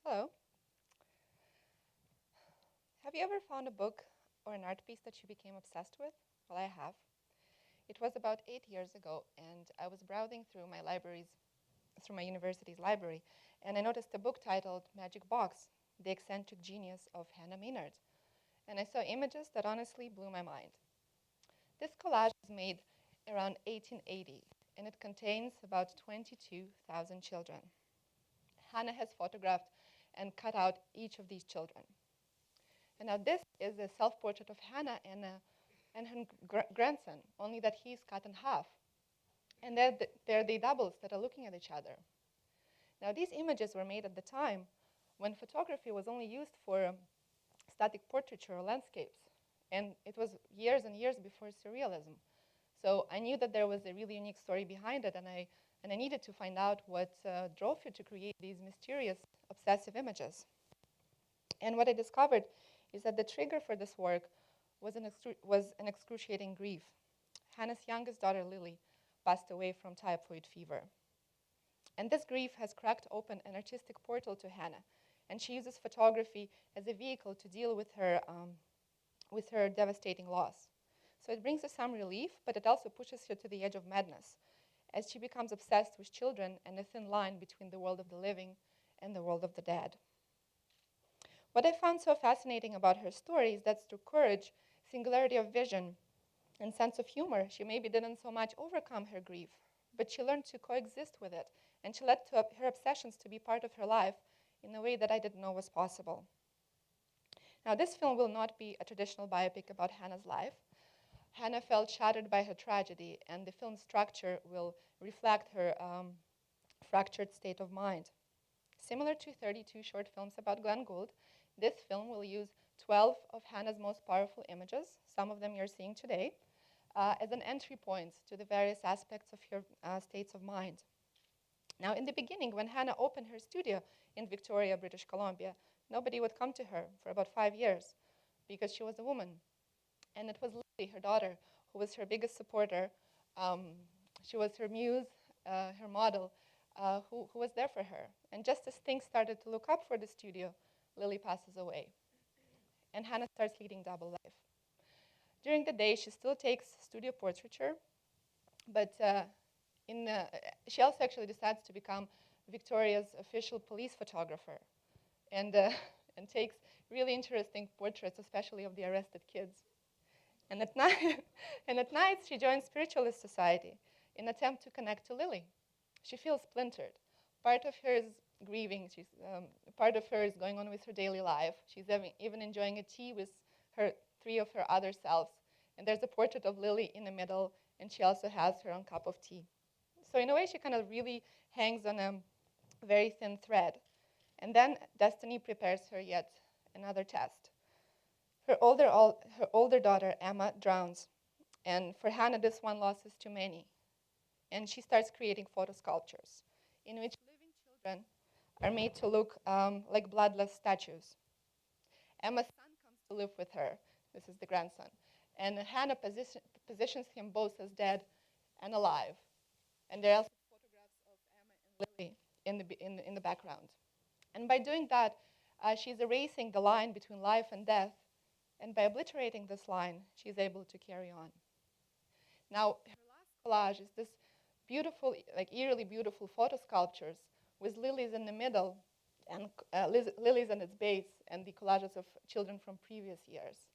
Hello. Have you ever found a book or an art piece that you became obsessed with? Well, I have. It was about 8 years ago, and I was browsing through my university's library, and I noticed a book titled Magic Box, The Eccentric Genius of Hannah Maynard. And I saw images that honestly blew my mind. This collage was made around 1880, and it contains about 22,000 children. Hannah has photographed and cut out each of these children. And now this is a self-portrait of Hannah and her grandson, only that he's cut in half. And they're the doubles that are looking at each other. Now these images were made at the time when photography was only used for static portraiture or landscapes. And it was years and years before surrealism. So I knew that there was a really unique story behind it, and I needed to find out what drove you to create these mysterious, obsessive images. And what I discovered is that the trigger for this work was an excruciating grief. Hannah's youngest daughter, Lily, passed away from typhoid fever. And this grief has cracked open an artistic portal to Hannah, and she uses photography as a vehicle to deal with her devastating loss. So it brings her some relief, but it also pushes her to the edge of madness, as she becomes obsessed with children and the thin line between the world of the living and the world of the dead. What I found so fascinating about her story is that through courage, singularity of vision, and sense of humor, she maybe didn't so much overcome her grief, but she learned to coexist with it, and she let her obsessions to be part of her life in a way that I didn't know was possible. Now, this film will not be a traditional biopic about Hannah's life. Hannah felt shattered by her tragedy, and the film's structure will reflect her fractured state of mind. Similar to 32 short films about Glenn Gould, this film will use 12 of Hannah's most powerful images, some of them you're seeing today, as an entry point to the various aspects of her states of mind. Now, in the beginning, when Hannah opened her studio in Victoria, British Columbia, nobody would come to her for about 5 years because she was a woman. And it was Lily, her daughter, who was her biggest supporter. She was her muse, her model, who was there for her. And just as things started to look up for the studio, Lily passes away. And Hannah starts leading double life. During the day, she still takes studio portraiture, but she also actually decides to become Victoria's official police photographer and, and takes really interesting portraits, especially of the arrested kids. And at night, and at night, she joins Spiritualist Society in an attempt to connect to Lily. She feels splintered. Part of her is grieving. Part of her is going on with her daily life. She's even enjoying a tea with three of her other selves. And there's a portrait of Lily in the middle, and she also has her own cup of tea. So in a way, she kind of really hangs on a very thin thread. And then destiny prepares her yet another test. Her older daughter, Emma, drowns. And for Hannah, this one loss is too many. And she starts creating photo sculptures in which living children are made to look like bloodless statues. Emma's son comes to live with her. This is the grandson. And Hannah positions him both as dead and alive. And there are also photographs of Emma and Lily in the background. And by doing that, she's erasing the line between life and death. And by obliterating this line, she's able to carry on. Now, her last collage is this beautiful, like eerily beautiful photo sculptures with lilies in the middle and lilies on its base and the collages of children from previous years.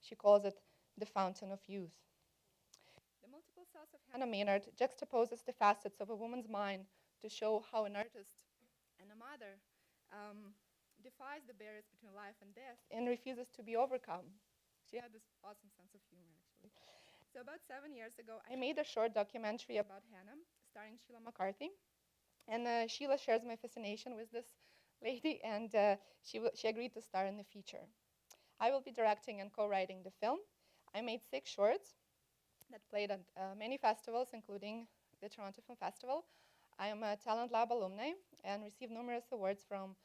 She calls it the Fountain of Youth. The multiple selves of Hannah Maynard juxtaposes the facets of a woman's mind to show how an artist and a mother defies the barriers between life and death and refuses to be overcome. She had this awesome sense of humor, actually. So about 7 years ago, I made a short documentary about Hannah, starring Sheila McCarthy. And Sheila shares my fascination with this lady, and she agreed to star in the feature. I will be directing and co-writing the film. I made 6 shorts that played at many festivals, including the Toronto Film Festival. I am a Talent Lab alumni and received numerous awards from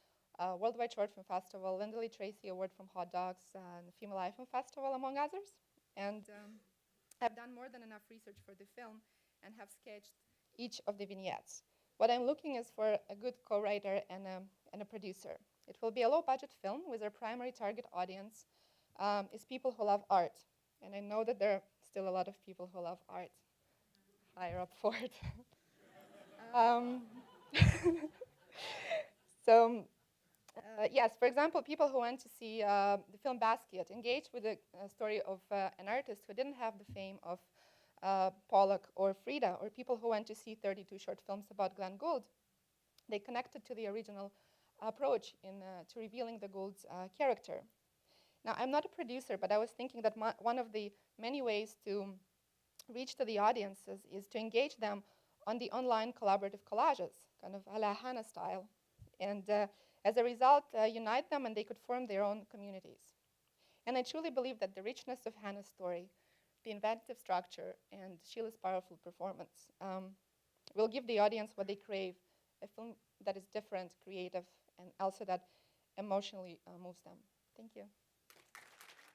Worldwide Short Film Festival, Linda Lee Tracy Award from Hot Dogs, and Female Eye Film Festival, among others. And I've done more than enough research for the film and have sketched each of the vignettes. What I'm looking is for a good co-writer and a producer. It will be a low-budget film with our primary target audience is people who love art. And I know that there are still a lot of people who love art. Higher up for it. um, so, yes, for example, people who went to see the film Basquiat engaged with the story of an artist who didn't have the fame of Pollock or Frida, or people who went to see 32 short films about Glenn Gould. They connected to the original approach to revealing the Gould's character. Now, I'm not a producer, but I was thinking that one of the many ways to reach to the audiences is to engage them on the online collaborative collages, kind of a la Hannah style. And as a result, unite them and they could form their own communities. And I truly believe that the richness of Hannah's story, the inventive structure, and Sheila's powerful performance will give the audience what they crave, a film that is different, creative, and also that emotionally moves them. Thank you.